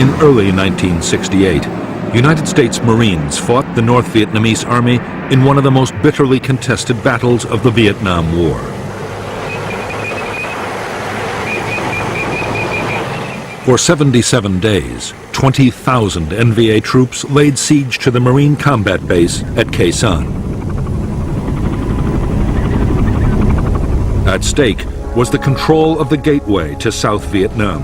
In early 1968, United States Marines fought the North Vietnamese Army in one of the most bitterly contested battles of the Vietnam War. For 77 days, 20,000 NVA troops laid siege to the Marine combat base at Khe Sanh. At stake was the control of the gateway to South Vietnam.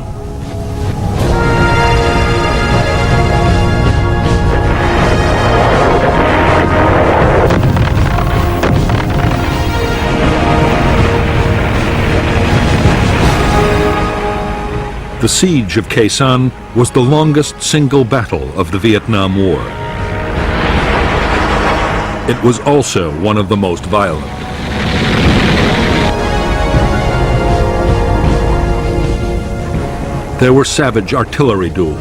The siege of Khe Sanh was the longest single battle of the Vietnam War. It was also one of the most violent. There were savage artillery duels,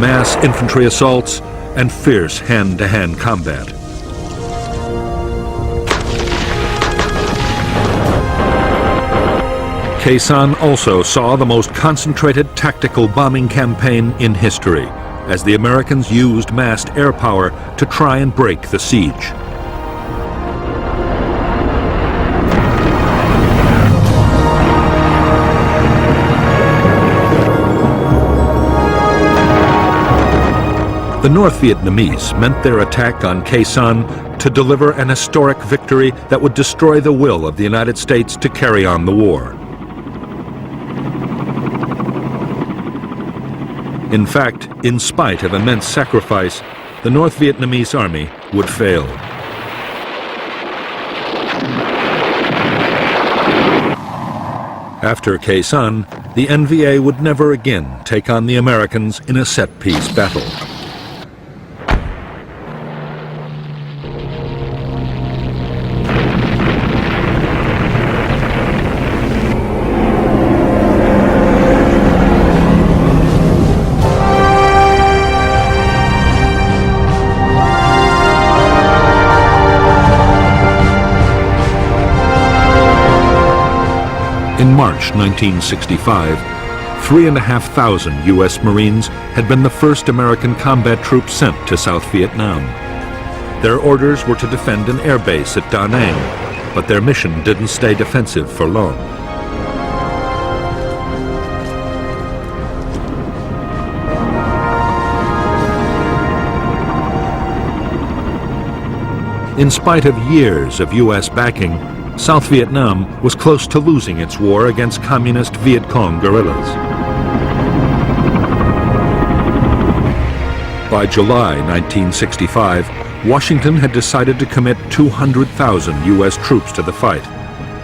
mass infantry assaults, and fierce hand-to-hand combat. Khe Sanh also saw the most concentrated tactical bombing campaign in history, as the Americans used massed air power to try and break the siege. The North Vietnamese meant their attack on Khe Sanh to deliver an historic victory that would destroy the will of the United States to carry on the war. In fact, in spite of immense sacrifice, the North Vietnamese army would fail. After Khe Sanh, the NVA would never again take on the Americans in a set-piece battle. In March 1965, 3,500 U.S. Marines had been the first American combat troops sent to South Vietnam. Their orders were to defend an air base at Da Nang, but their mission didn't stay defensive for long. In spite of years of U.S. backing, South Vietnam was close to losing its war against communist Viet Cong guerrillas. By July 1965, Washington had decided to commit 200,000 U.S. troops to the fight,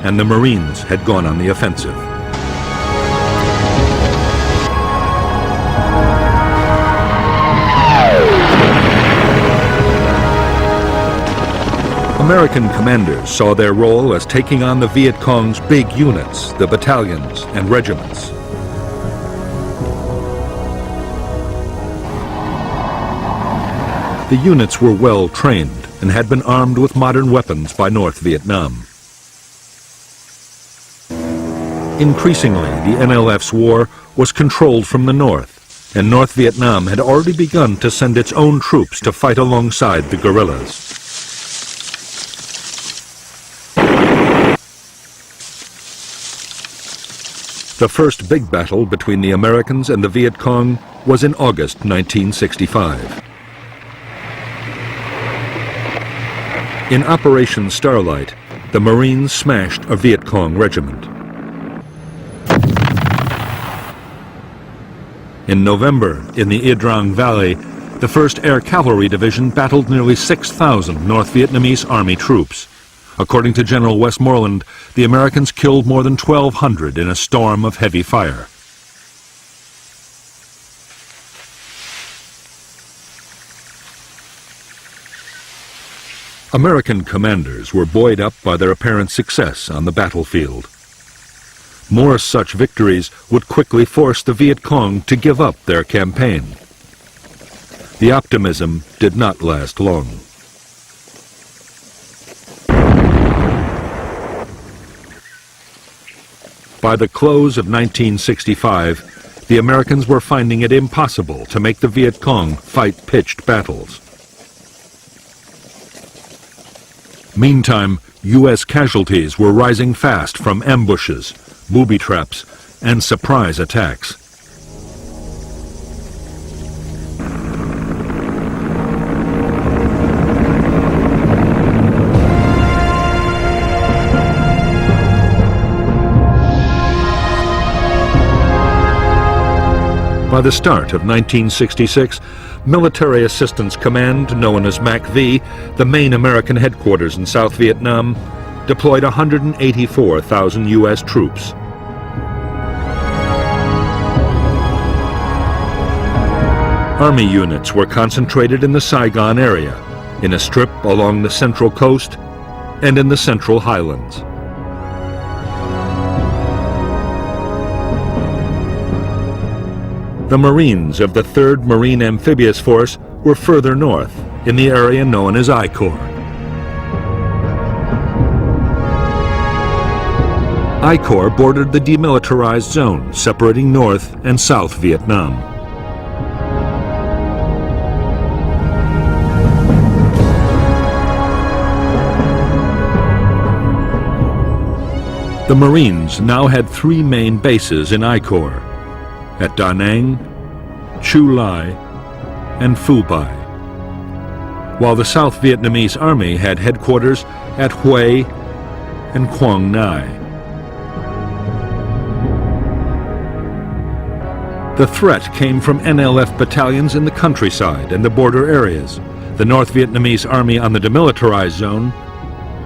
and the Marines had gone on the offensive. American commanders saw their role as taking on the Viet Cong's big units, the battalions and regiments. The units were well trained and had been armed with modern weapons by North Vietnam. Increasingly, the NLF's war was controlled from the north, and North Vietnam had already begun to send its own troops to fight alongside the guerrillas. The first big battle between the Americans and the Viet Cong was in August 1965. In Operation Starlight, the Marines smashed a Viet Cong regiment. In November, in the Ia Drang Valley, the 1st Air Cavalry Division battled nearly 6,000 North Vietnamese Army troops. According to General Westmoreland, the Americans killed more than 1,200 in a storm of heavy fire. American commanders were buoyed up by their apparent success on the battlefield. More such victories would quickly force the Viet Cong to give up their campaign. The optimism did not last long. By the close of 1965, the Americans were finding it impossible to make the Viet Cong fight pitched battles. Meantime, U.S. casualties were rising fast from ambushes, booby traps, and surprise attacks. By the start of 1966, Military Assistance Command, known as MACV, the main American headquarters in South Vietnam, deployed 184,000 U.S. troops. Army units were concentrated in the Saigon area, in a strip along the Central Coast, and in the Central Highlands. The Marines of the 3rd Marine Amphibious Force were further north, in the area known as I Corps. I Corps bordered the demilitarized zone separating North and South Vietnam. The Marines now had 3 main bases in I Corps, at Da Nang, Chu Lai, and Phu Bai, while the South Vietnamese Army had headquarters at Hue and Quang Nai. The threat came from NLF battalions in the countryside and the border areas, the North Vietnamese Army on the demilitarized zone,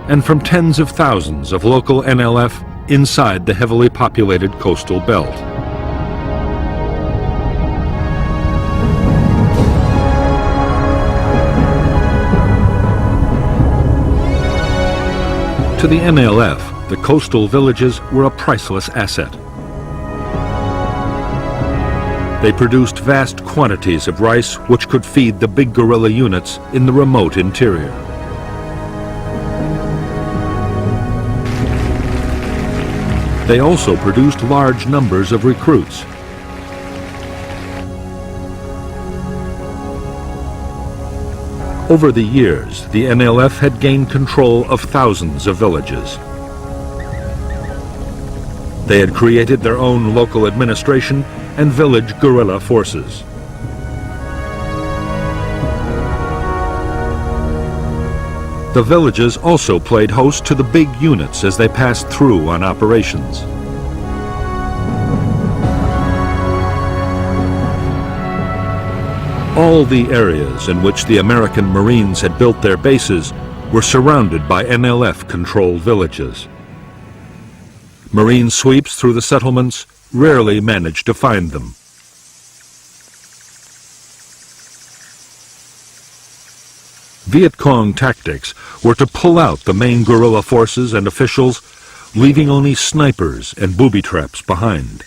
and from tens of thousands of local NLF inside the heavily populated coastal belt. To the NLF, the coastal villages were a priceless asset. They produced vast quantities of rice which could feed the big guerrilla units in the remote interior. They also produced large numbers of recruits. Over the years, the NLF had gained control of thousands of villages. They had created their own local administration and village guerrilla forces. The villages also played host to the big units as they passed through on operations. All the areas in which the American Marines had built their bases were surrounded by NLF-controlled villages. Marine sweeps through the settlements rarely managed to find them. Viet Cong tactics were to pull out the main guerrilla forces and officials, leaving only snipers and booby traps behind.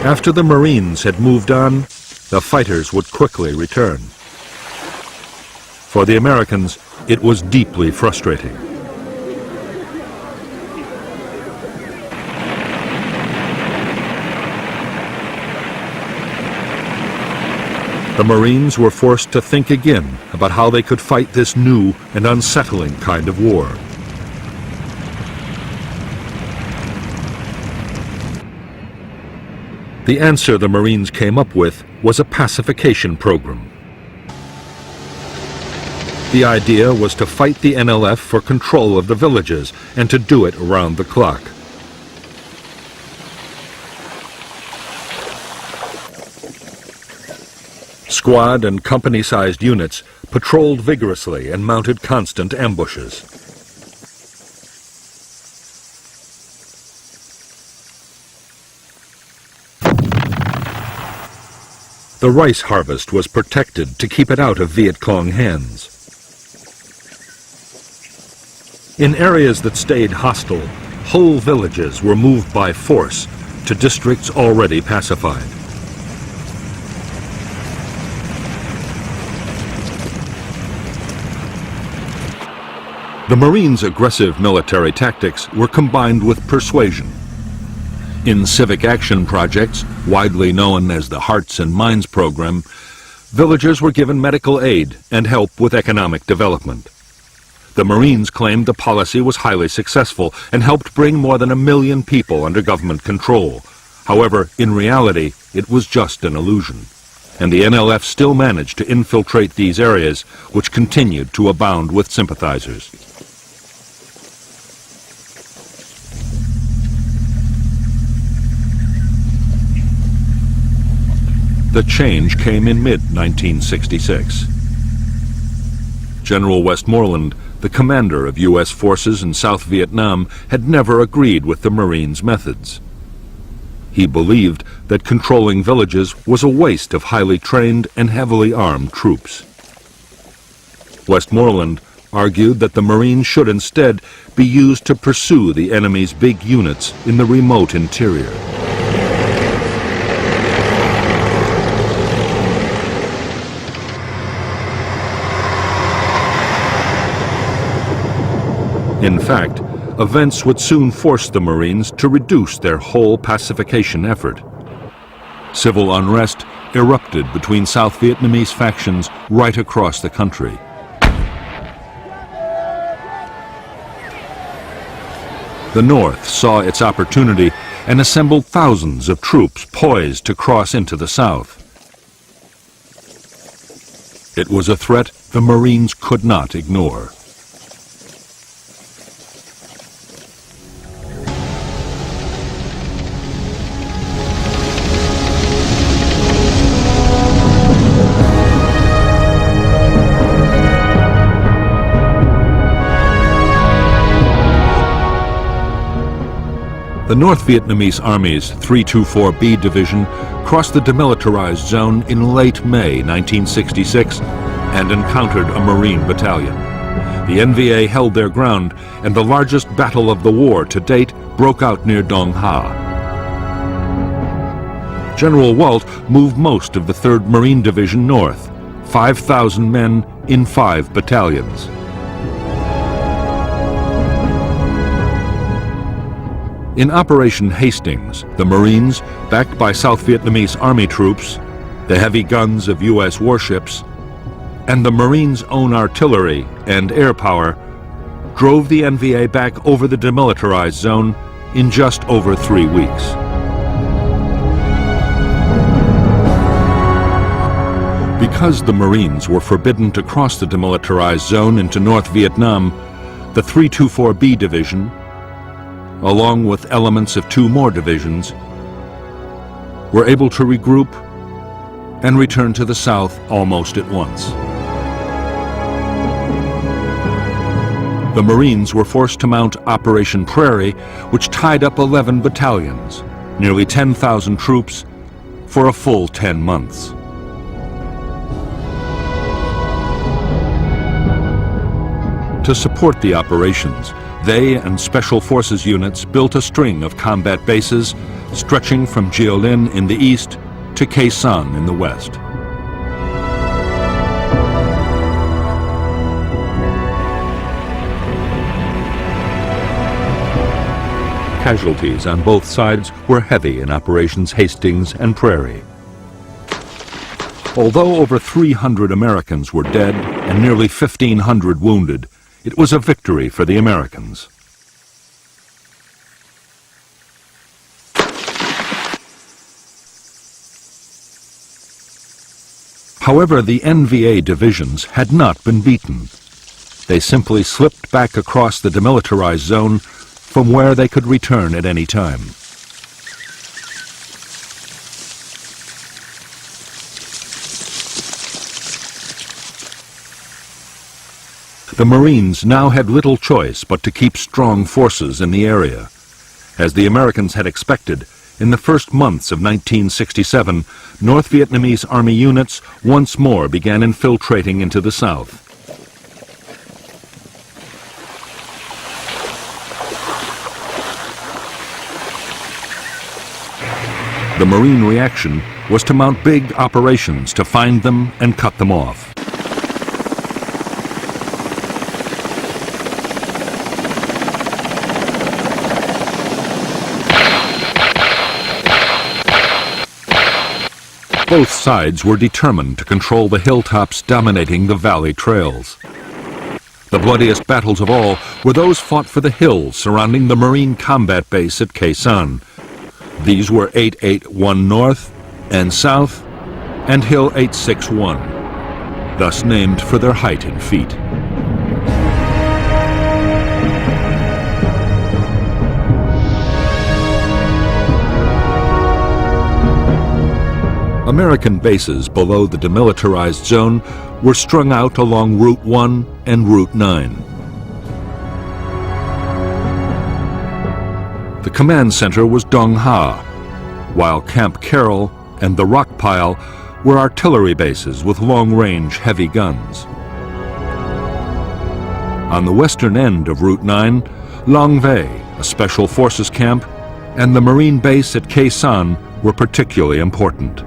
After the Marines had moved on, the fighters would quickly return. For the Americans, it was deeply frustrating. The Marines were forced to think again about how they could fight this new and unsettling kind of war. The answer the Marines came up with was a pacification program. The idea was to fight the NLF for control of the villages and to do it around the clock. Squad and company-sized units patrolled vigorously and mounted constant ambushes. The rice harvest was protected to keep it out of Viet Cong hands. In areas that stayed hostile, whole villages were moved by force to districts already pacified. The Marines' aggressive military tactics were combined with persuasion. In civic action projects, widely known as the Hearts and Minds program, villagers were given medical aid and help with economic development. The Marines claimed the policy was highly successful and helped bring more than 1 million people under government control. However, in reality, it was just an illusion, and the NLF still managed to infiltrate these areas, which continued to abound with sympathizers. The change came in mid-1966. General Westmoreland, the commander of U.S. forces in South Vietnam, had never agreed with the Marines' methods. He believed that controlling villages was a waste of highly trained and heavily armed troops. Westmoreland argued that the Marines should instead be used to pursue the enemy's big units in the remote interior. In fact, events would soon force the Marines to reduce their whole pacification effort. Civil unrest erupted between South Vietnamese factions right across the country. The North saw its opportunity and assembled thousands of troops poised to cross into the South. It was a threat the Marines could not ignore. The North Vietnamese Army's 324B Division crossed the demilitarized zone in late May 1966 and encountered a Marine battalion. The NVA held their ground, and the largest battle of the war to date broke out near Dong Ha. General Walt moved most of the 3rd Marine Division north, 5,000 men in 5 battalions. In Operation Hastings, the Marines, backed by South Vietnamese Army troops, the heavy guns of U.S. warships, and the Marines' own artillery and air power, drove the NVA back over the demilitarized zone in just over 3 weeks. Because the Marines were forbidden to cross the demilitarized zone into North Vietnam, the 324B Division, along with elements of 2 more divisions, were able to regroup and return to the south almost at once. The Marines were forced to mount Operation Prairie, which tied up 11 battalions, nearly 10,000 troops, for a full 10 months. To support the operations, they and Special Forces units built a string of combat bases stretching from Jiolin in the east to Khe Sanh in the west. Casualties on both sides were heavy in Operations Hastings and Prairie. Although over 300 Americans were dead and nearly 1,500 wounded, it was a victory for the Americans. However, the NVA divisions had not been beaten. They simply slipped back across the demilitarized zone from where they could return at any time. The Marines now had little choice but to keep strong forces in the area. As the Americans had expected, in the first months of 1967, North Vietnamese Army units once more began infiltrating into the south. The Marine reaction was to mount big operations to find them and cut them off. Both sides were determined to control the hilltops dominating the valley trails. The bloodiest battles of all were those fought for the hills surrounding the Marine combat base at Khe Sanh. These were 881 North and South and Hill 861, thus named for their height in feet. American bases below the demilitarized zone were strung out along Route 1 and Route 9. The command center was Dong Ha, while Camp Carroll and the Rock Pile were artillery bases with long-range heavy guns. On the western end of Route 9, Long Vei, a special forces camp, and the Marine base at Khe Sanh were particularly important.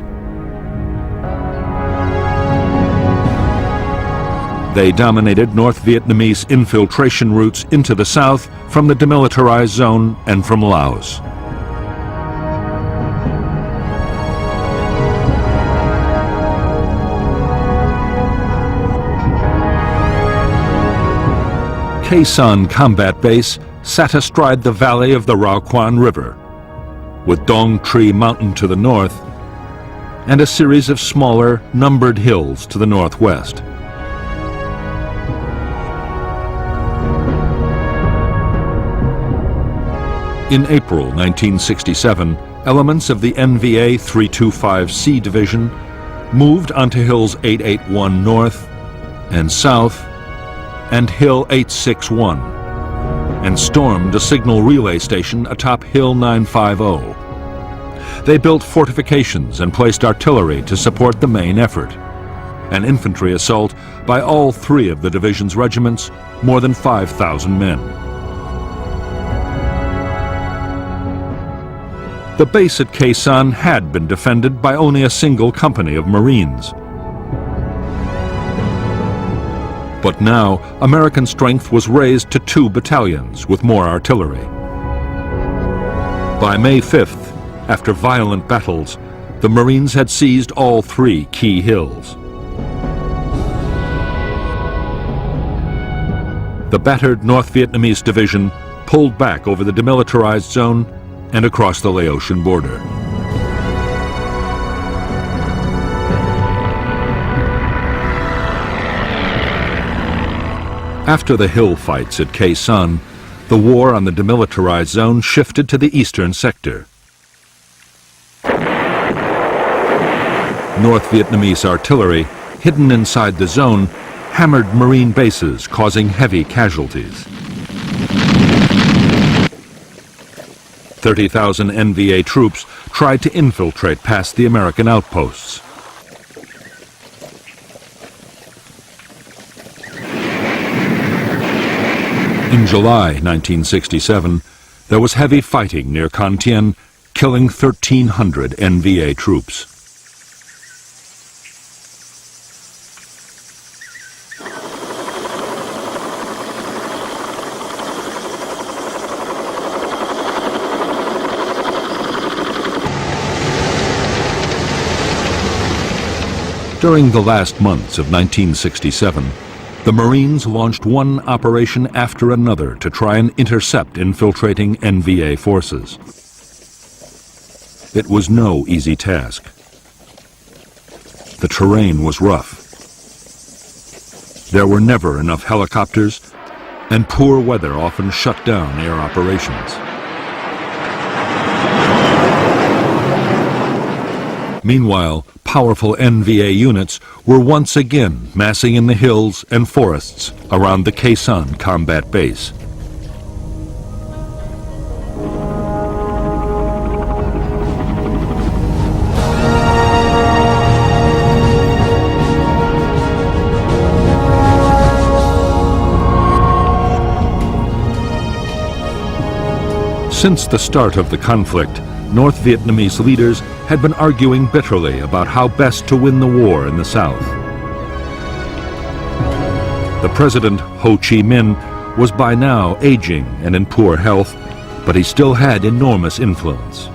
They dominated North Vietnamese infiltration routes into the south from the demilitarized zone and from Laos. Khe Sanh Combat Base sat astride the valley of the Rao Quan River, with Dong Tri Mountain to the north and a series of smaller, numbered hills to the northwest. In April 1967, elements of the NVA 325C Division moved onto Hills 881 North and South and Hill 861 and stormed a signal relay station atop Hill 950. They built fortifications and placed artillery to support the main effort. An infantry assault by all three of the division's regiments, more than 5,000 men. The base at Khe Sanh had been defended by only a single company of Marines. But now, American strength was raised to 2 battalions with more artillery. By May 5th, after violent battles, the Marines had seized all 3 key hills. The battered North Vietnamese division pulled back over the demilitarized zone and across the Laotian border. After the hill fights at Khe Sanh, the war on the demilitarized zone shifted to the eastern sector. North Vietnamese artillery, hidden inside the zone, hammered Marine bases, causing heavy casualties. 30,000 NVA troops tried to infiltrate past the American outposts. In July 1967, there was heavy fighting near Con Thien, killing 1,300 NVA troops. During the last months of 1967, the Marines launched one operation after another to try and intercept infiltrating NVA forces. It was no easy task. The terrain was rough. There were never enough helicopters, and poor weather often shut down air operations. Meanwhile, powerful NVA units were once again massing in the hills and forests around the Khe Sanh combat base. Since the start of the conflict, North Vietnamese leaders had been arguing bitterly about how best to win the war in the south. The president, Ho Chi Minh, was by now aging and in poor health, but he still had enormous influence.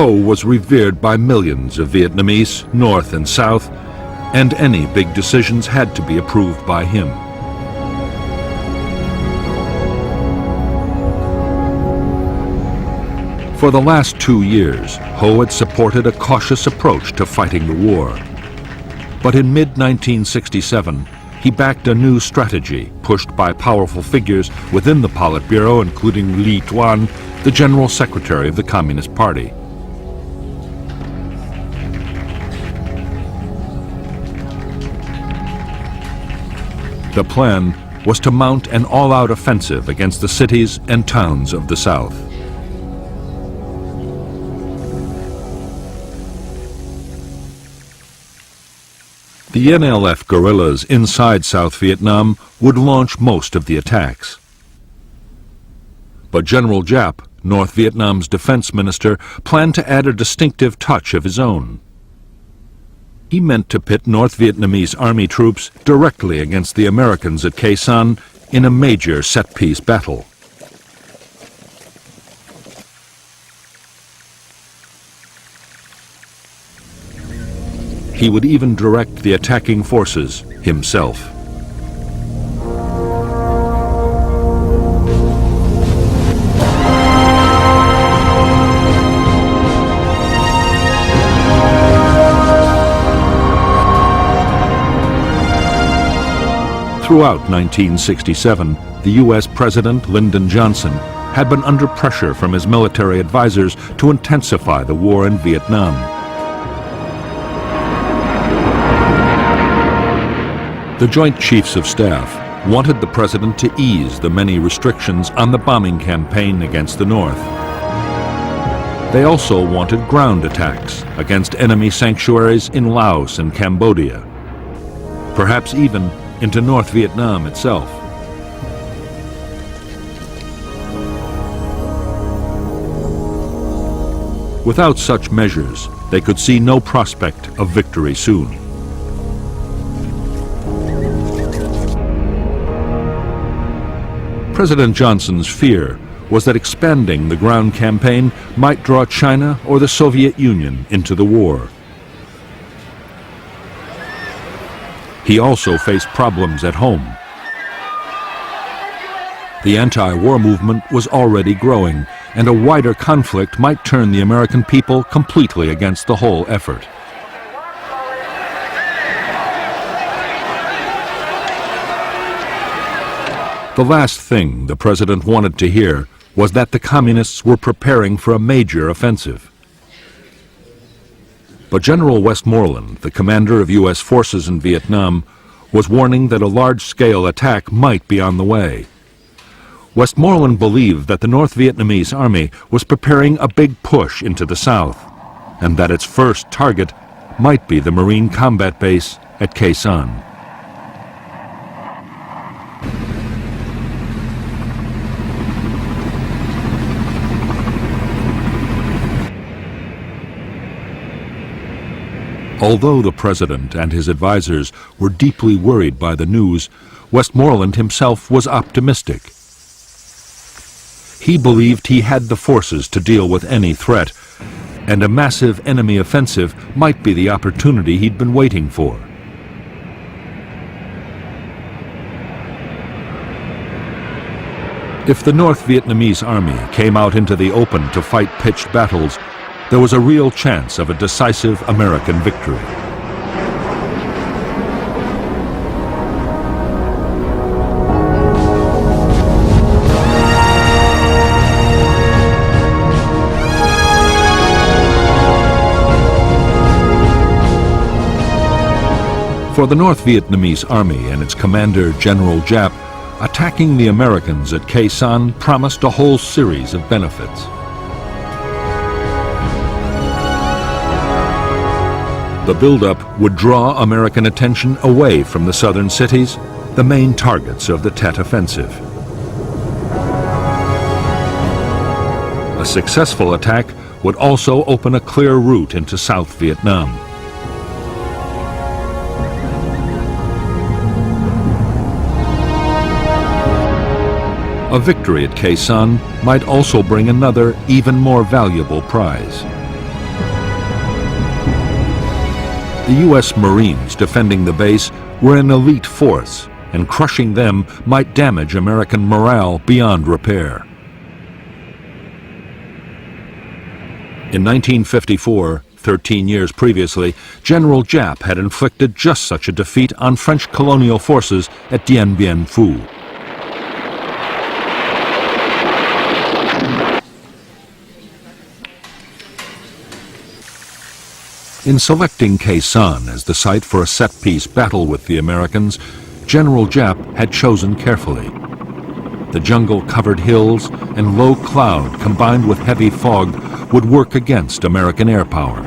Ho was revered by millions of Vietnamese, North and South, and any big decisions had to be approved by him. For the last 2 years, Ho had supported a cautious approach to fighting the war. But in mid-1967, he backed a new strategy pushed by powerful figures within the Politburo, including Li Tuan, the General Secretary of the Communist Party. The plan was to mount an all-out offensive against the cities and towns of the South. The NLF guerrillas inside South Vietnam would launch most of the attacks. But General Giap, North Vietnam's defense minister, planned to add a distinctive touch of his own. He meant to pit North Vietnamese army troops directly against the Americans at Khe Sanh in a major set-piece battle. He would even direct the attacking forces himself. Throughout 1967, the U.S. President Lyndon Johnson had been under pressure from his military advisors to intensify the war in Vietnam. The Joint Chiefs of Staff wanted the President to ease the many restrictions on the bombing campaign against the North. They also wanted ground attacks against enemy sanctuaries in Laos and Cambodia, perhaps even into North Vietnam itself. Without such measures, they could see no prospect of victory soon. President Johnson's fear was that expanding the ground campaign might draw China or the Soviet Union into the war. He also faced problems at home. The anti-war movement was already growing, and a wider conflict might turn the American people completely against the whole effort. The last thing the president wanted to hear was that the communists were preparing for a major offensive. But General Westmoreland, the commander of U.S. forces in Vietnam, was warning that a large-scale attack might be on the way. Westmoreland believed that the North Vietnamese army was preparing a big push into the south, and that its first target might be the Marine combat base at Khe Sanh. Although the president and his advisors were deeply worried by the news, Westmoreland himself was optimistic. He believed he had the forces to deal with any threat, and a massive enemy offensive might be the opportunity he'd been waiting for. If the North Vietnamese army came out into the open to fight pitched battles, there was a real chance of a decisive American victory. For the North Vietnamese army and its commander, General Giap, attacking the Americans at Khe Sanh promised a whole series of benefits. The buildup would draw American attention away from the southern cities, the main targets of the Tet Offensive. A successful attack would also open a clear route into South Vietnam. A victory at Khe Sanh might also bring another, even more valuable prize: The U.S. Marines defending the base were an elite force, and crushing them might damage American morale beyond repair. In 1954, 13 years previously, General Giap had inflicted just such a defeat on French colonial forces at Dien Bien Phu. In selecting Khe Sanh as the site for a set-piece battle with the Americans, General Giap had chosen carefully. The jungle-covered hills and low cloud combined with heavy fog would work against American air power.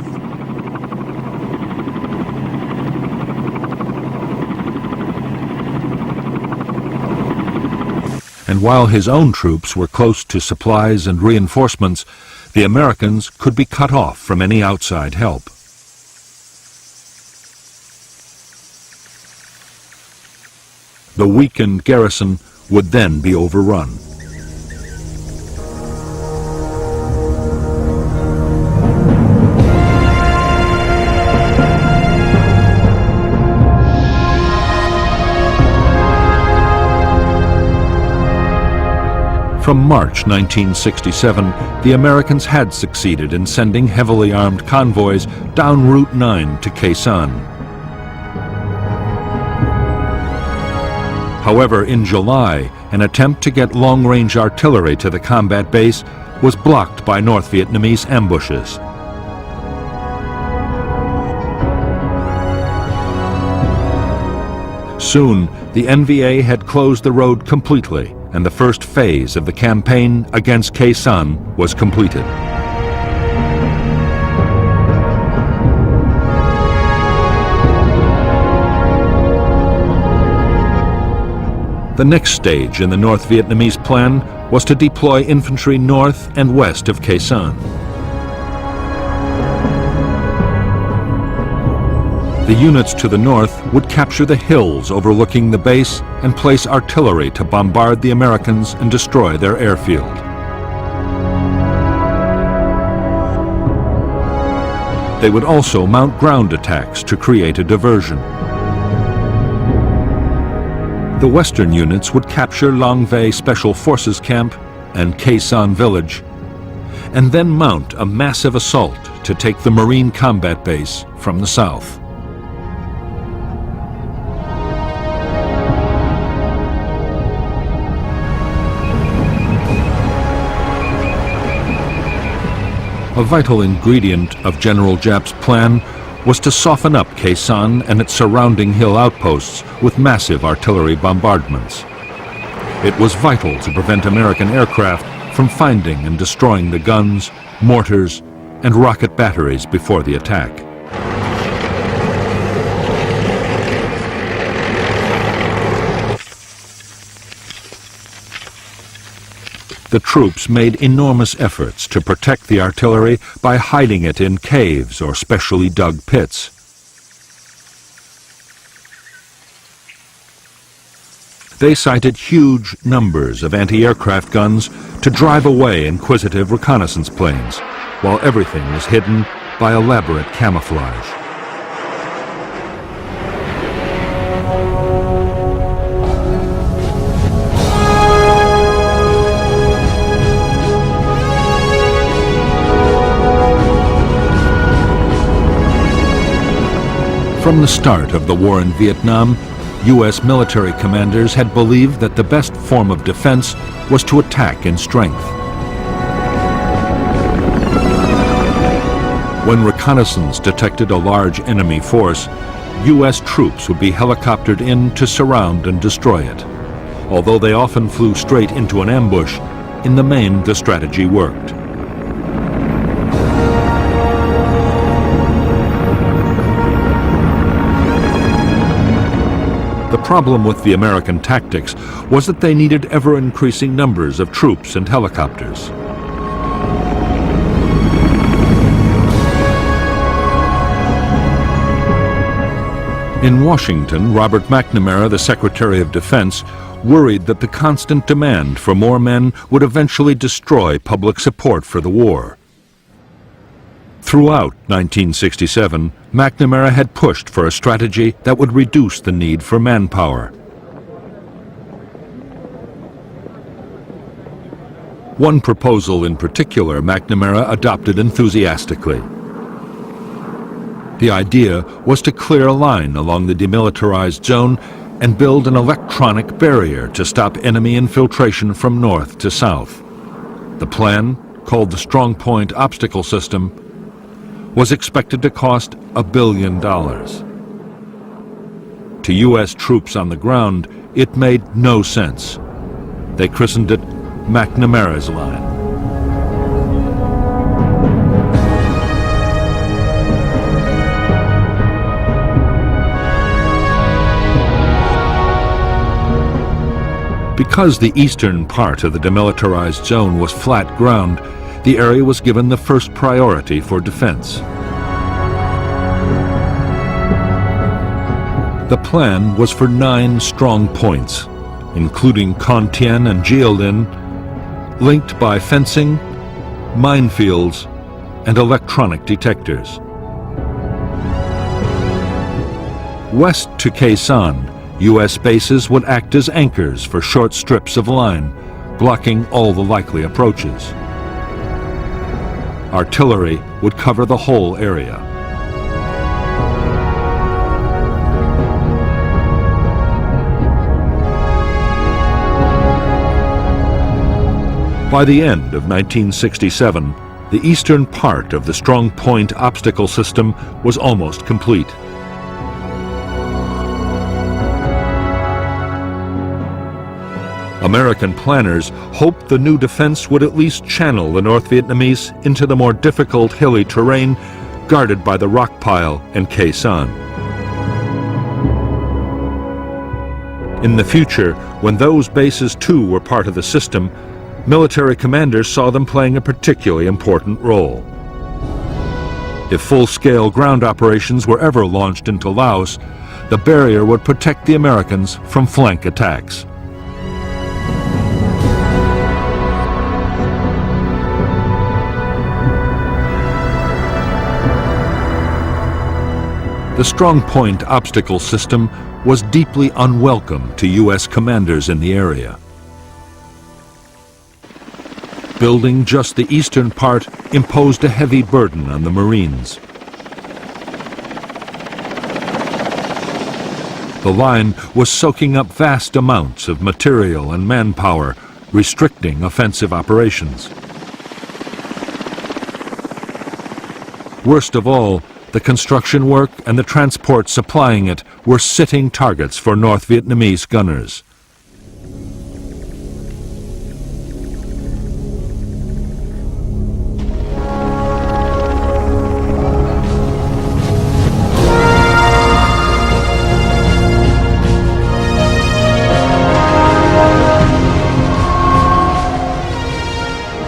And while his own troops were close to supplies and reinforcements, the Americans could be cut off from any outside help. The weakened garrison would then be overrun. From March 1967, the Americans had succeeded in sending heavily armed convoys down Route 9 to Khe Sanh. However, in July, an attempt to get long-range artillery to the combat base was blocked by North Vietnamese ambushes. Soon, the NVA had closed the road completely, and the first phase of the campaign against Khe Sanh was completed. The next stage in the North Vietnamese plan was to deploy infantry north and west of Khe Sanh. The units to the north would capture the hills overlooking the base and place artillery to bombard the Americans and destroy their airfield. They would also mount ground attacks to create a diversion. The western units would capture Long Vei Special Forces Camp and Khe Sanh Village, and then mount a massive assault to take the Marine combat base from the south. A vital ingredient of General Giap's plan was to soften up Khe Sanh and its surrounding hill outposts with massive artillery bombardments. It was vital to prevent American aircraft from finding and destroying the guns, mortars, and rocket batteries before the attack. The troops made enormous efforts to protect the artillery by hiding it in caves or specially dug pits. They sighted huge numbers of anti-aircraft guns to drive away inquisitive reconnaissance planes, while everything was hidden by elaborate camouflage. From the start of the war in Vietnam, U.S. military commanders had believed that the best form of defense was to attack in strength. When reconnaissance detected a large enemy force, U.S. troops would be helicoptered in to surround and destroy it. Although they often flew straight into an ambush, in the main the strategy worked. The problem with the American tactics was that they needed ever-increasing numbers of troops and helicopters. In Washington, Robert McNamara, the Secretary of Defense, worried that the constant demand for more men would eventually destroy public support for the war. Throughout 1967, McNamara had pushed for a strategy that would reduce the need for manpower. One proposal in particular McNamara adopted enthusiastically. The idea was to clear a line along the demilitarized zone and build an electronic barrier to stop enemy infiltration from north to south. The plan, called the Strong Point Obstacle System, was expected to cost $1 billion. To U.S. troops on the ground, it made no sense. They christened it McNamara's Line. Because the eastern part of the demilitarized zone was flat ground, the area was given the first priority for defense. The plan was for 9 strong points, including Con-Tien and Jiaolin, linked by fencing, minefields, and electronic detectors. West to Quezon, U.S. bases would act as anchors for short strips of line, blocking all the likely approaches. Artillery would cover the whole area. By the end of 1967, the eastern part of the Strong Point Obstacle System was almost complete. American planners hoped the new defense would at least channel the North Vietnamese into the more difficult hilly terrain guarded by the rock pile and Quezon. In the future, when those bases too were part of the system, military commanders saw them playing a particularly important role. If full-scale ground operations were ever launched into Laos, the barrier would protect the Americans from flank attacks. The Strong Point Obstacle System was deeply unwelcome to U.S. commanders in the area. Building just the eastern part imposed a heavy burden on the Marines. The line was soaking up vast amounts of material and manpower, restricting offensive operations. Worst of all, the construction work and the transport supplying it were sitting targets for North Vietnamese gunners.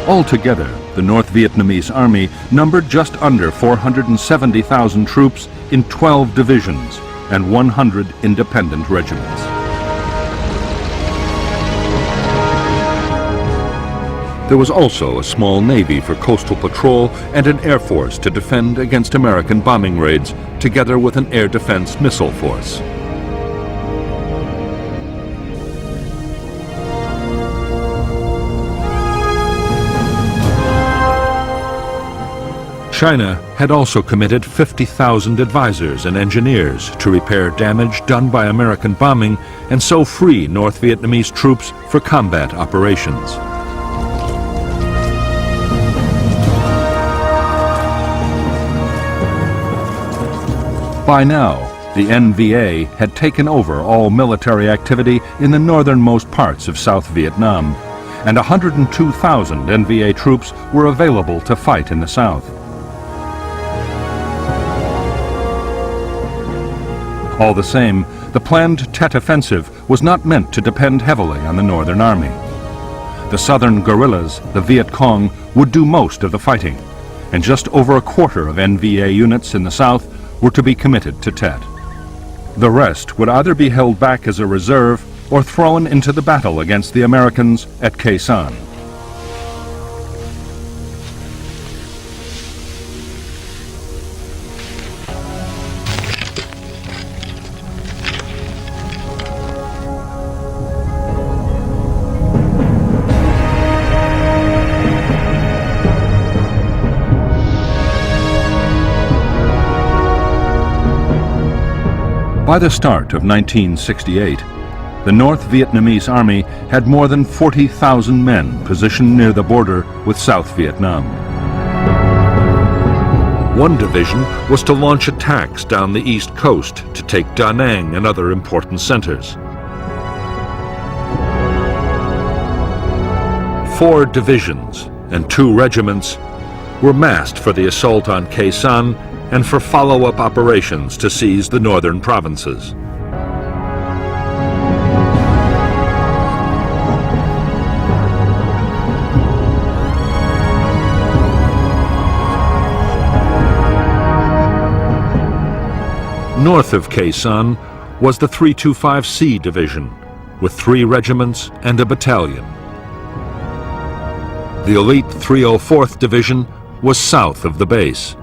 Altogether, the North Vietnamese Army numbered just under 470,000 troops in 12 divisions and 100 independent regiments. There was also a small navy for coastal patrol and an air force to defend against American bombing raids, together with an air defense missile force. China had also committed 50,000 advisors and engineers to repair damage done by American bombing and so free North Vietnamese troops for combat operations. By now, the NVA had taken over all military activity in the northernmost parts of South Vietnam, and 102,000 NVA troops were available to fight in the south. All the same, the planned Tet Offensive was not meant to depend heavily on the Northern Army. The southern guerrillas, the Viet Cong, would do most of the fighting, and just over a quarter of NVA units in the south were to be committed to Tet. The rest would either be held back as a reserve or thrown into the battle against the Americans at Quezon. By the start of 1968, the North Vietnamese Army had more than 40,000 men positioned near the border with South Vietnam. One division was to launch attacks down the east coast to take Da Nang and other important centers. 4 divisions and 2 regiments were massed for the assault on Khe Sanh and for follow-up operations to seize the northern provinces. North of Khe Sanh was the 325C Division, with 3 regiments and a battalion. The elite 304th Division was south of the base.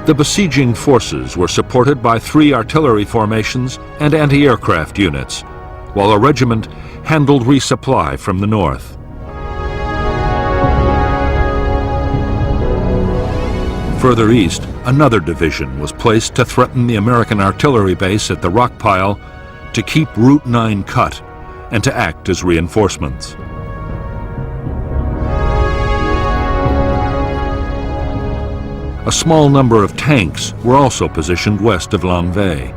The besieging forces were supported by 3 artillery formations and anti-aircraft units, while a regiment handled resupply from the north. Further east, another division was placed to threaten the American artillery base at the rock pile, to keep Route 9 cut, and to act as reinforcements. A small number of tanks were also positioned west of Long Vây.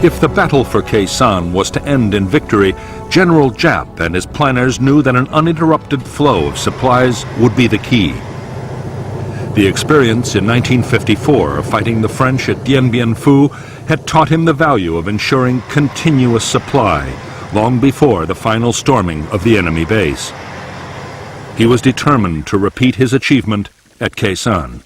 If the battle for Khe Sanh was to end in victory, General Giap and his planners knew that an uninterrupted flow of supplies would be the key. The experience in 1954 of fighting the French at Dien Bien Phu had taught him the value of ensuring continuous supply long before the final storming of the enemy base. He was determined to repeat his achievement at Khe Sanh.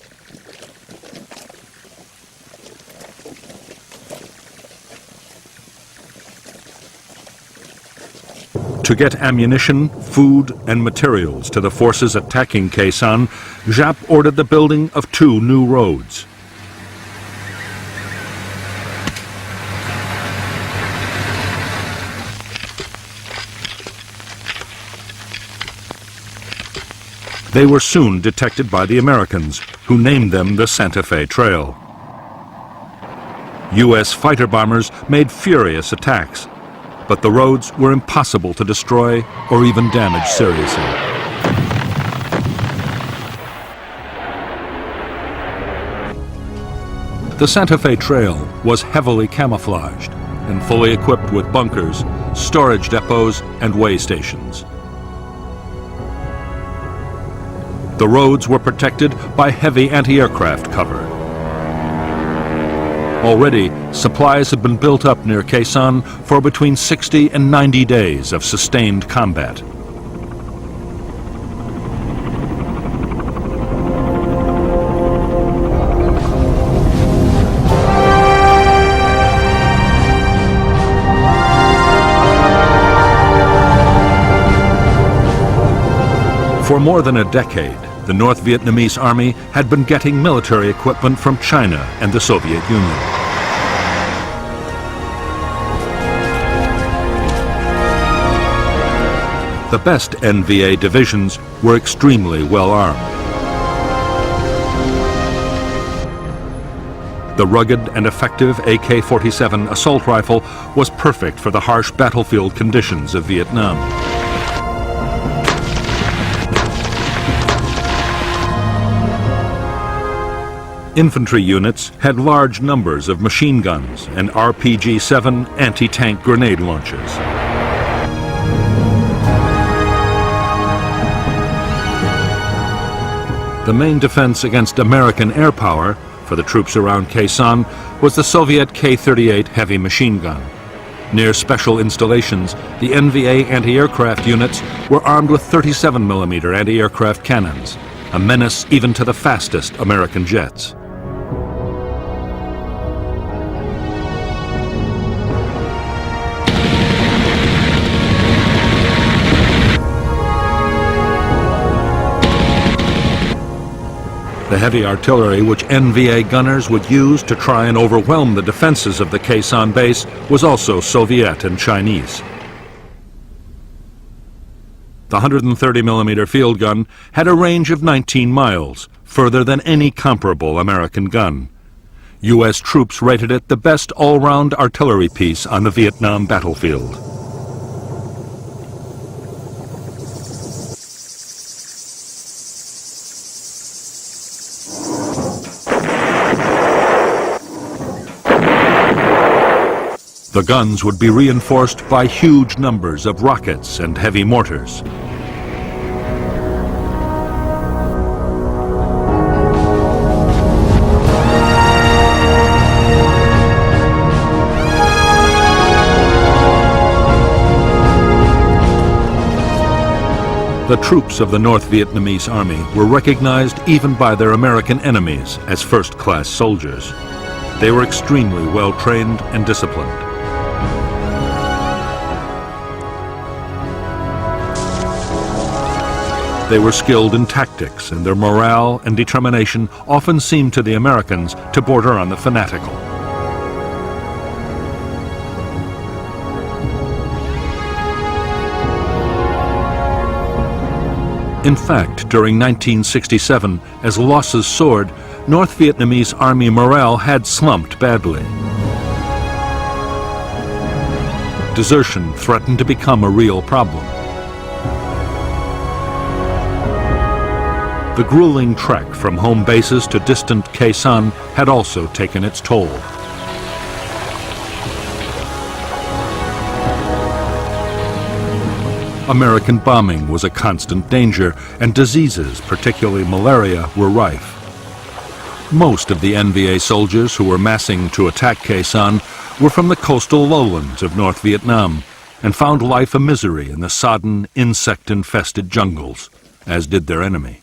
To get ammunition, food, and materials to the forces attacking Khe Sanh, Giap ordered the building of 2 new roads. They were soon detected by the Americans, who named them the Santa Fe Trail. U.S. fighter bombers made furious attacks, but the roads were impossible to destroy or even damage seriously. The Santa Fe Trail was heavily camouflaged and fully equipped with bunkers, storage depots, and way stations. The roads were protected by heavy anti-aircraft cover. Already, supplies had been built up near Khe Sanh for between 60 and 90 days of sustained combat. For more than a decade, the North Vietnamese Army had been getting military equipment from China and the Soviet Union. The best NVA divisions were extremely well armed. The rugged and effective AK-47 assault rifle was perfect for the harsh battlefield conditions of Vietnam. Infantry units had large numbers of machine guns and RPG-7 anti-tank grenade launchers. The main defense against American air power for the troops around Khe Sanh was the Soviet K-38 heavy machine gun. Near special installations, the NVA anti-aircraft units were armed with 37mm anti-aircraft cannons, a menace even to the fastest American jets. The heavy artillery which NVA gunners would use to try and overwhelm the defenses of the Khe Sanh base was also Soviet and Chinese. The 130mm field gun had a range of 19 miles, further than any comparable American gun. U.S. troops rated it the best all-round artillery piece on the Vietnam battlefield. The guns would be reinforced by huge numbers of rockets and heavy mortars. The troops of the North Vietnamese Army were recognized even by their American enemies as first-class soldiers. They were extremely well-trained and disciplined. They were skilled in tactics, and their morale and determination often seemed to the Americans to border on the fanatical. In fact, during 1967, as losses soared, North Vietnamese Army morale had slumped badly. Desertion threatened to become a real problem. The grueling trek from home bases to distant Khe Sanh had also taken its toll. American bombing was a constant danger, and diseases, particularly malaria, were rife. Most of the NVA soldiers who were massing to attack Khe Sanh were from the coastal lowlands of North Vietnam and found life a misery in the sodden, insect-infested jungles, as did their enemy.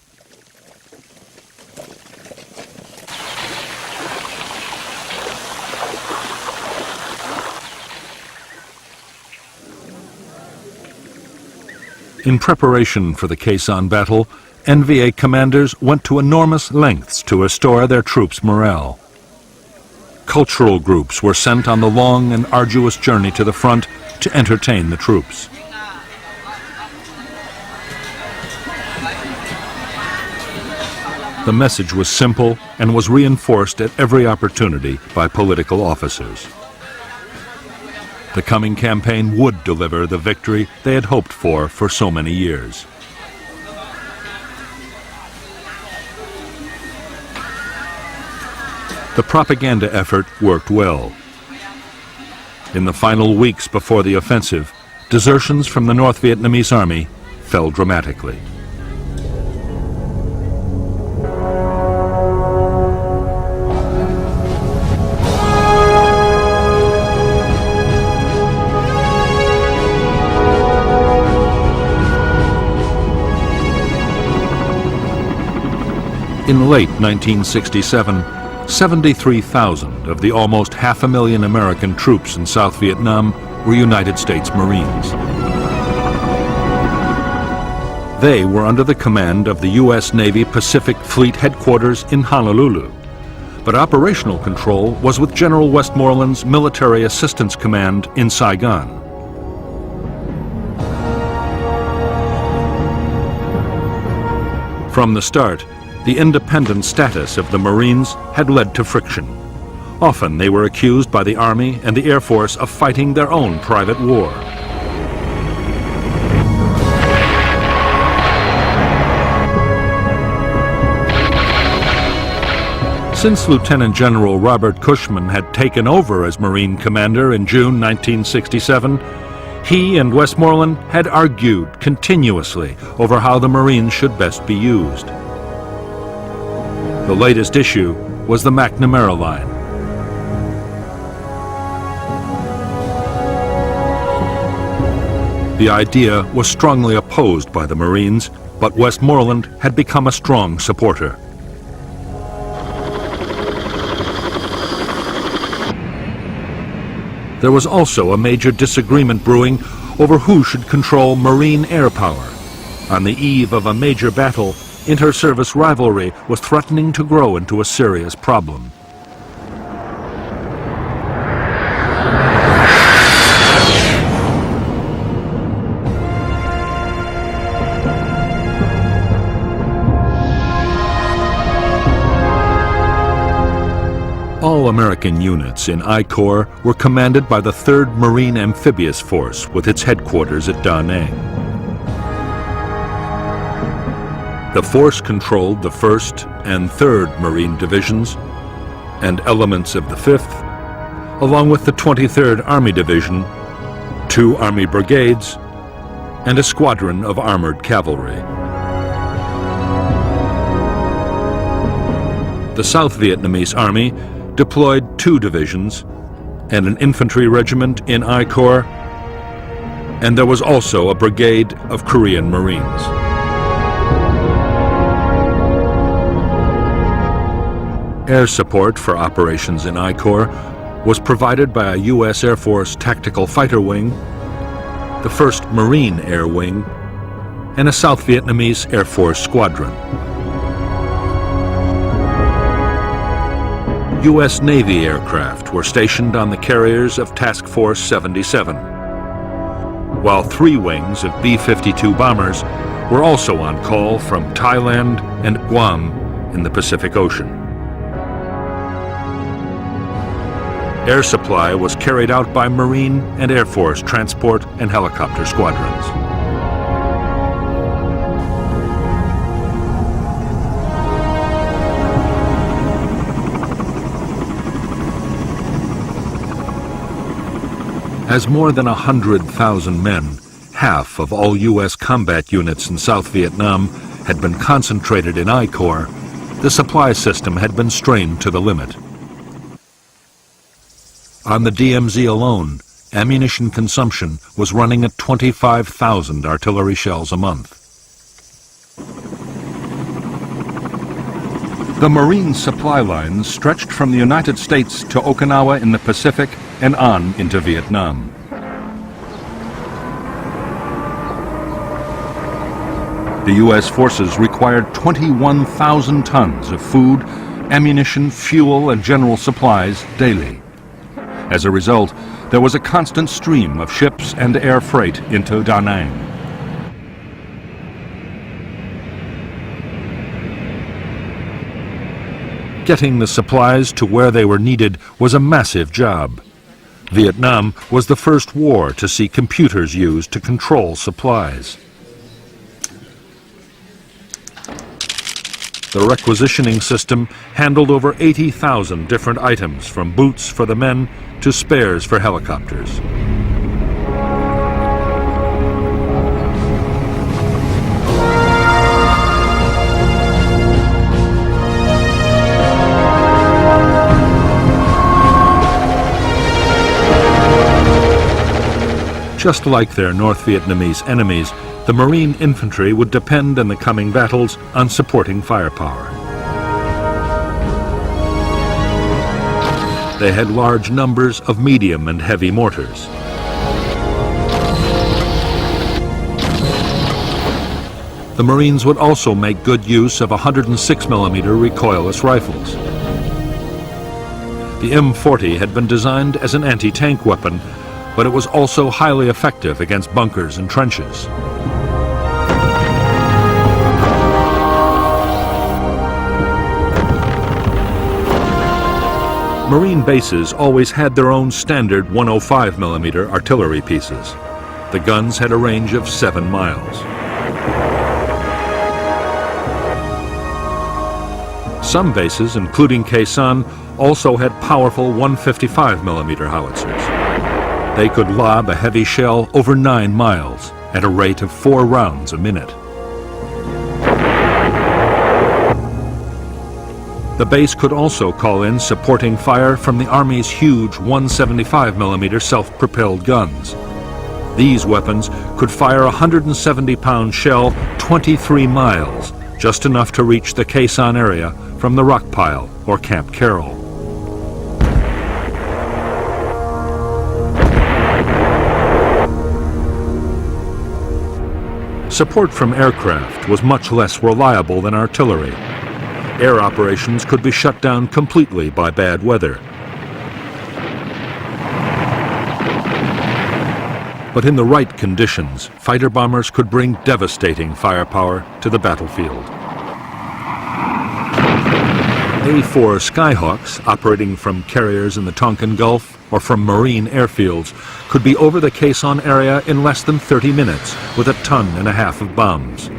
In preparation for the Khe Sanh battle, NVA commanders went to enormous lengths to restore their troops' morale. Cultural groups were sent on the long and arduous journey to the front to entertain the troops. The message was simple and was reinforced at every opportunity by political officers. The coming campaign would deliver the victory they had hoped for so many years. The propaganda effort worked well. In the final weeks before the offensive, desertions from the North Vietnamese Army fell dramatically. In late 1967, 73,000 of the almost 500,000 American troops in South Vietnam were United States Marines. They were under the command of the U.S. Navy Pacific Fleet Headquarters in Honolulu, but operational control was with General Westmoreland's Military Assistance Command in Saigon. From the start, the independent status of the Marines had led to friction. Often they were accused by the Army and the Air Force of fighting their own private war. Since Lieutenant General Robert Cushman had taken over as Marine Commander in June 1967, he and Westmoreland had argued continuously over how the Marines should best be used. The latest issue was the McNamara Line. The idea was strongly opposed by the Marines, but Westmoreland had become a strong supporter. There was also a major disagreement brewing over who should control Marine air power. On the eve of a major battle, inter-service rivalry was threatening to grow into a serious problem. All American units in I Corps were commanded by the 3rd Marine Amphibious Force with its headquarters at Da Nang. The force controlled the 1st and 3rd Marine Divisions and elements of the 5th, along with the 23rd Army Division, 2 Army brigades, and a squadron of armored cavalry. The South Vietnamese Army deployed 2 divisions and an infantry regiment in I Corps, and there was also a brigade of Korean Marines. Air support for operations in I Corps was provided by a U.S. Air Force Tactical Fighter Wing, the 1st Marine Air Wing, and a South Vietnamese Air Force Squadron. U.S. Navy aircraft were stationed on the carriers of Task Force 77, while 3 wings of B-52 bombers were also on call from Thailand and Guam in the Pacific Ocean. Air supply was carried out by Marine and Air Force transport and helicopter squadrons. As more than 100,000 men, half of all U.S. combat units in South Vietnam, had been concentrated in I Corps, the supply system had been strained to the limit. On the DMZ alone, ammunition consumption was running at 25,000 artillery shells a month. The Marine supply lines stretched from the United States to Okinawa in the Pacific and on into Vietnam. The U.S. forces required 21,000 tons of food, ammunition, fuel, and general supplies daily. As a result, there was a constant stream of ships and air freight into Da Nang. Getting the supplies to where they were needed was a massive job. Vietnam was the first war to see computers used to control supplies. The requisitioning system handled over 80,000 different items, from boots for the men to spares for helicopters. Just like their North Vietnamese enemies, the Marine infantry would depend in the coming battles on supporting firepower. They had large numbers of medium and heavy mortars. The Marines would also make good use of 106mm recoilless rifles. The M40 had been designed as an anti-tank weapon, but it was also highly effective against bunkers and trenches. Marine bases always had their own standard 105mm artillery pieces. The guns had a range of 7 miles. Some bases, including Khe Sanh, also had powerful 155mm howitzers. They could lob a heavy shell over 9 miles at a rate of 4 rounds a minute. The base could also call in supporting fire from the Army's huge 175mm self-propelled guns. These weapons could fire a 170-pound shell 23 miles, just enough to reach the Khe Sanh area from the rock pile or Camp Carroll. Support from aircraft was much less reliable than artillery. Air operations could be shut down completely by bad weather. But in the right conditions, fighter bombers could bring devastating firepower to the battlefield. A-4 Skyhawks, operating from carriers in the Tonkin Gulf or from marine airfields, could be over the Khe Sanh area in less than 30 minutes with 1.5 tons of bombs.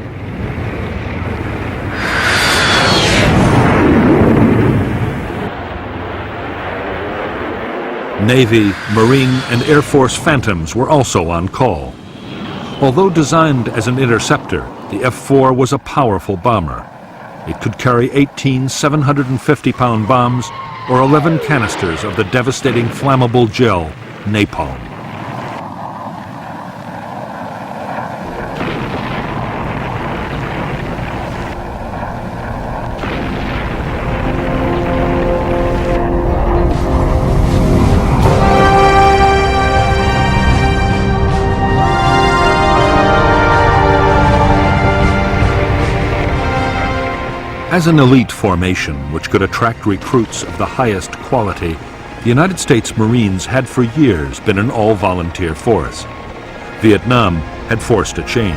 Navy, Marine, and Air Force Phantoms were also on call. Although designed as an interceptor, the F-4 was a powerful bomber. It could carry 18 750-pound bombs or 11 canisters of the devastating flammable gel, napalm. As an elite formation which could attract recruits of the highest quality, the United States Marines had for years been an all-volunteer force. Vietnam had forced a change.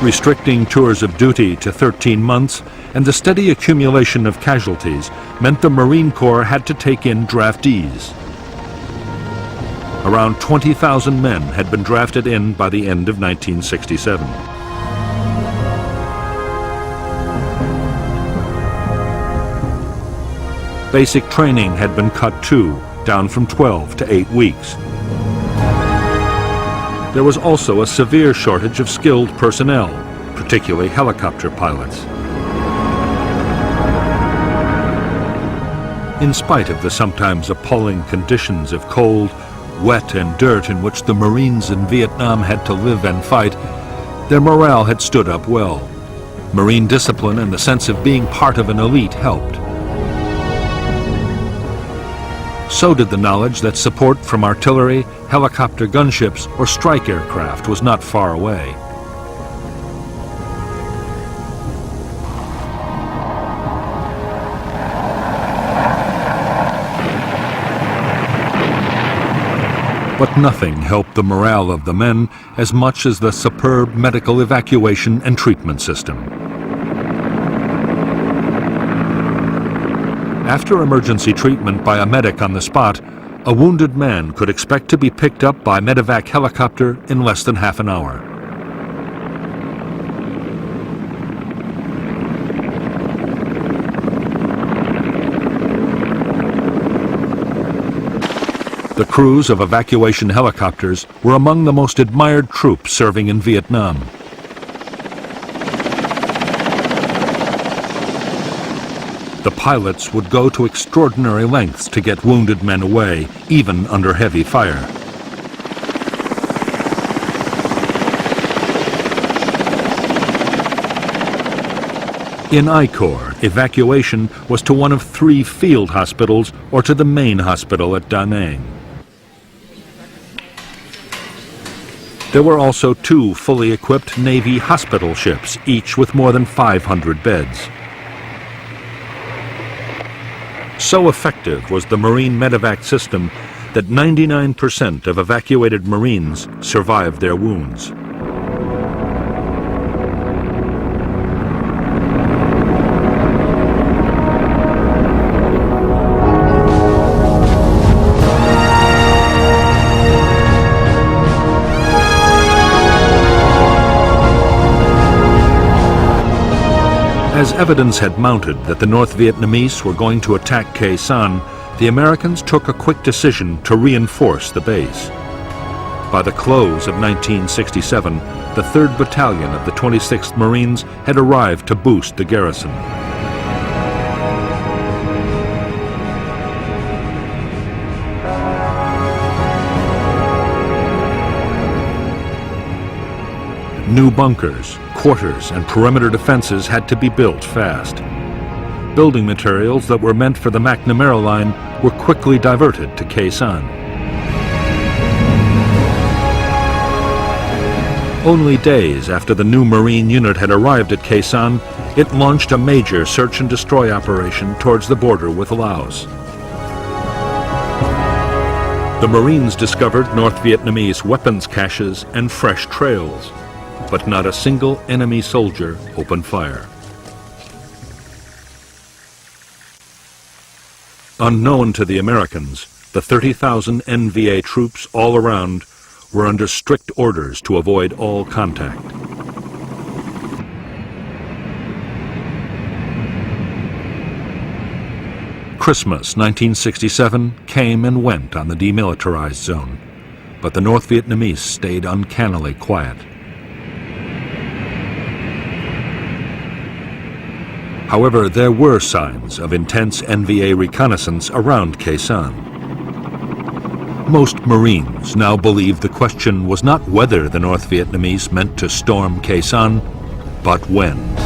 Restricting tours of duty to 13 months and the steady accumulation of casualties meant the Marine Corps had to take in draftees. Around 20,000 men had been drafted in by the end of 1967. Basic training had been cut too, down from 12 to 8 weeks. There was also a severe shortage of skilled personnel, particularly helicopter pilots. In spite of the sometimes appalling conditions of cold, wet and dirt in which the Marines in Vietnam had to live and fight, their morale had stood up well. Marine discipline and the sense of being part of an elite helped. So did the knowledge that support from artillery, helicopter gunships, or strike aircraft was not far away. But nothing helped the morale of the men as much as the superb medical evacuation and treatment system. After emergency treatment by a medic on the spot, a wounded man could expect to be picked up by medevac helicopter in less than half an hour. The crews of evacuation helicopters were among the most admired troops serving in Vietnam. The pilots would go to extraordinary lengths to get wounded men away, even under heavy fire. In I Corps, evacuation was to one of 3 field hospitals or to the main hospital at Da Nang. There were also 2 fully equipped Navy hospital ships, each with more than 500 beds. So effective was the Marine medevac system that 99% of evacuated Marines survived their wounds. As evidence had mounted that the North Vietnamese were going to attack Khe Sanh, the Americans took a quick decision to reinforce the base. By the close of 1967, the 3rd Battalion of the 26th Marines had arrived to boost the garrison. New bunkers, quarters, and perimeter defenses had to be built fast. Building materials that were meant for the McNamara line were quickly diverted to Khe Sanh. Only days after the new Marine unit had arrived at Khe Sanh, it launched a major search and destroy operation towards the border with Laos. The Marines discovered North Vietnamese weapons caches and fresh trails. but not a single enemy soldier opened fire. Unknown to the Americans, the 30,000 NVA troops all around were under strict orders to avoid all contact. Christmas 1967 came and went on the demilitarized zone, but the North Vietnamese stayed uncannily quiet. However, there were signs of intense NVA reconnaissance around Khe Sanh. Most Marines now believed the question was not whether the North Vietnamese meant to storm Khe Sanh, but when.